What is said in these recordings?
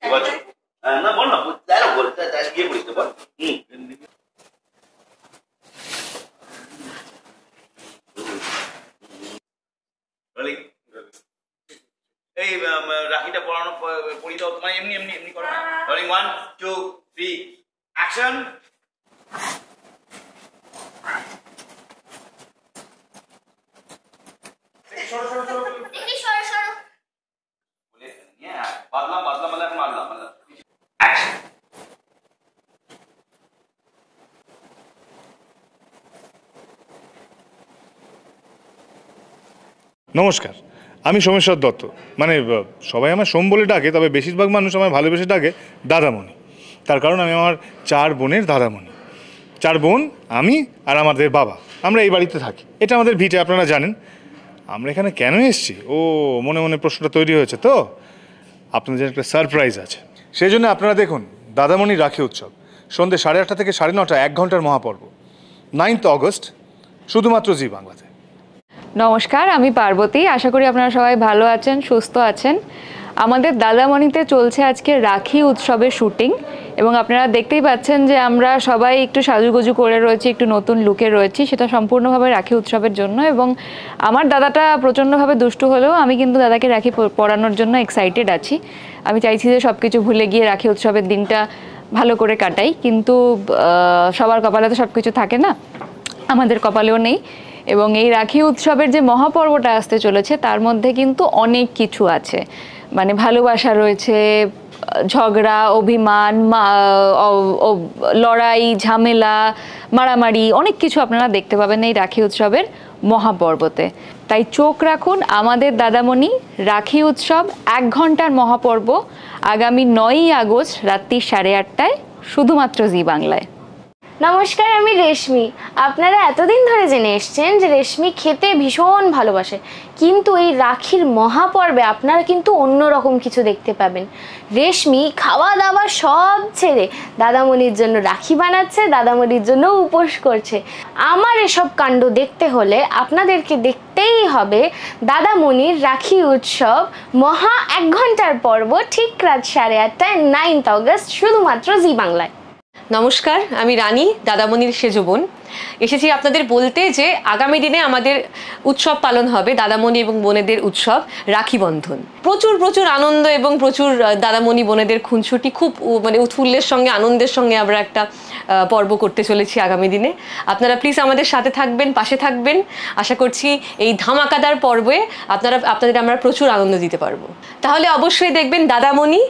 না বল না, ডায়লগ বল, গিয়ে বলিস তো বল। এই রাখিটা পড়ানো পড়ি দাও তোমার, এমনি এমনি এমনি করো না। Rolling 1 2 3 action. সরো সরো সরো দেখি, সরো সরো বলে নিয়ে বাদলাম বাদলাম মানে মারলাম মারলাম। অ্যাকশন। নমস্কার, আমি সোমেশ্বর দত্ত। মানে সবাই আমার সোম বলে ডাকে, তবে বেশিরভাগ মানুষ আমার ভালোবেসে ডাকে দাদামণি। তার কারণ আমি আমার 4 বোনের দাদামণি। 4 বোন, আমি আর আমাদের বাবা, আমরা এই বাড়িতে থাকি। এটা আমাদের ভিটে, আপনারা জানেন। আমরা এখানে কেন এসেছি, ও মনে মনে প্রশ্নটা তৈরি হয়েছে তো। আপনাদের একটা সারপ্রাইজ আছে, সেই জন্য আপনারা দেখুন দাদামণি রাখি উৎসব সন্ধ্যে 8:30 থেকে 9:30, 1 ঘন্টার মহাপর্ব, 9th অগস্ট, শুধুমাত্র জি বাংলাতে। নমস্কার, আমি পার্বতী। আশা করি আপনারা সবাই ভালো আছেন, সুস্থ আছেন। আমাদের দাদামণিতে চলছে আজকে রাখি উৎসবের শুটিং, এবং আপনারা দেখতেই পাচ্ছেন যে আমরা সবাই একটু সাজুগুজু করে রয়েছি, একটু নতুন লুকে রয়েছি। সেটা সম্পূর্ণভাবে রাখি উৎসবের জন্য। এবং আমার দাদাটা প্রচণ্ডভাবে দুষ্টু হলেও আমি কিন্তু দাদাকে রাখি পরানোর জন্য এক্সাইটেড আছি। আমি চাইছি যে সব কিছু ভুলে গিয়ে রাখি উৎসবের দিনটা ভালো করে কাটাই, কিন্তু সবার কপালে তো সব কিছু থাকে না, আমাদের কপালেও নেই। এবং এই রাখি উৎসবের যে মহাপর্বটা আসতে চলেছে তার মধ্যে কিন্তু অনেক কিছু আছে। মানে ভালোবাসা রয়েছে, ঝগড়া, অভিমান, লড়াই, ঝামেলা, মারামারি, অনেক কিছু আপনারা দেখতে পাবেন এই রাখি উৎসবের মহাপর্বতে। তাই চোখ রাখুন আমাদের দাদামণি রাখি উৎসব 1 ঘন্টার মহাপর্ব, আগামী 9ই আগস্ট রাত্রি 8:30টায়, শুধুমাত্র জি বাংলায়। নমস্কার, আমি রেশমি। আপনারা এতদিন ধরে জেনে এসছেন যে রেশমি খেতে ভীষণ ভালোবাসে, কিন্তু এই রাখির মহাপর্বে আপনারা কিন্তু অন্যরকম কিছু দেখতে পাবেন। রেশমি খাওয়া দাওয়া সব ছেড়ে দাদামণির জন্য রাখি বানাচ্ছে, দাদামণির জন্য উপোস করছে। আমার এসব কাণ্ড দেখতে হলে আপনাদেরকে দেখতেই হবে দাদামণির রাখি উৎসব মহা 1 ঘন্টার পর্ব, ঠিক রাত 8:30টায়, 9th অগস্ট, শুধুমাত্র জি বাংলায়। নমস্কার, আমি রানী, দাদামণির সেজো বোন। এসেছি আপনাদের বলতে যে আগামী দিনে আমাদের উৎসব পালন হবে, দাদামণি এবং বোনেদের উৎসব রাখি বন্ধন। প্রচুর প্রচুর আনন্দ এবং প্রচুর দাদামণি বোনেদের খুনসুটি, খুব মানে উৎফুল্লের সঙ্গে, আনন্দের সঙ্গে আমরা একটা পর্ব করতে চলেছি আগামী দিনে। আপনারা প্লিজ আমাদের সাথে থাকবেন, পাশে থাকবেন। আশা করছি এই ধামাকাদার পর্বে আপনাদের আমরা প্রচুর আনন্দ দিতে পারবো। তাহলে অবশ্যই দেখবেন দাদামণি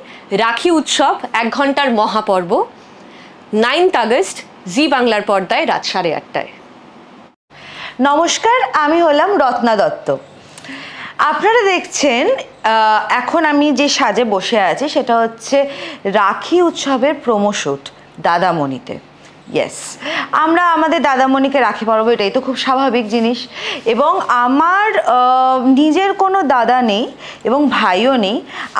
রাখি উৎসব 1 ঘন্টার মহাপর্ব, 9th আগস্ট, জি বাংলার পর্দায় রাত 8:30টায়। নমস্কার, আমি হলাম রত্না দত্ত। আপনারা দেখছেন এখন আমি যে সাজে বসে আছি সেটা হচ্ছে রাখি উৎসবের প্রোমো শ্যুট দাদামণিতে। ইয়েস, আমরা আমাদের দাদামণিকে রাখি পরাবো, এটাই তো খুব স্বাভাবিক জিনিস। এবং আমার নিজের কোনো দাদা নেই এবং ভাইও নেই।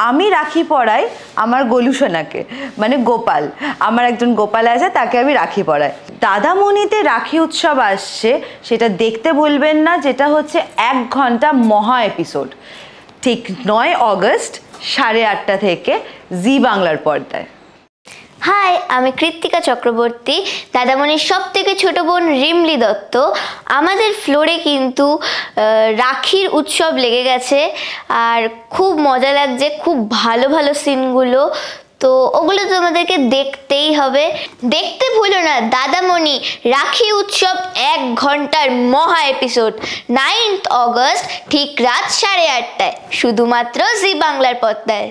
আমি রাখি পরাই আমার গোলুসোনাকে, মানে গোপাল। আমার একজন গোপাল আছে, তাকে আমি রাখি পরাই। দাদামণিতে রাখি উৎসব আসছে, সেটা দেখতে ভুলবেন না, যেটা হচ্ছে 1 ঘন্টা মহা এপিসোড, ঠিক 9 অগস্ট 8:30 থেকে জি বাংলার পর্দায়। হাই, আমি কৃত্তিকা চক্রবর্তী, দাদামণির সব থেকে ছোট বোন রিমলি দত্ত। আমাদের ফ্লোরে কিন্তু রাখির উৎসব লেগে গেছে, আর খুব মজা লাগছে, খুব ভালো ভালো সিনগুলো। তো ওগুলো তোমাদেরকে দেখতেই হবে। দেখতে ভুলো না দাদামণি রাখি উৎসব 1 ঘন্টার মহা এপিসোড, 9th অগস্ট, ঠিক রাত 8:30টায়, শুধুমাত্র জি বাংলার পর্দায়।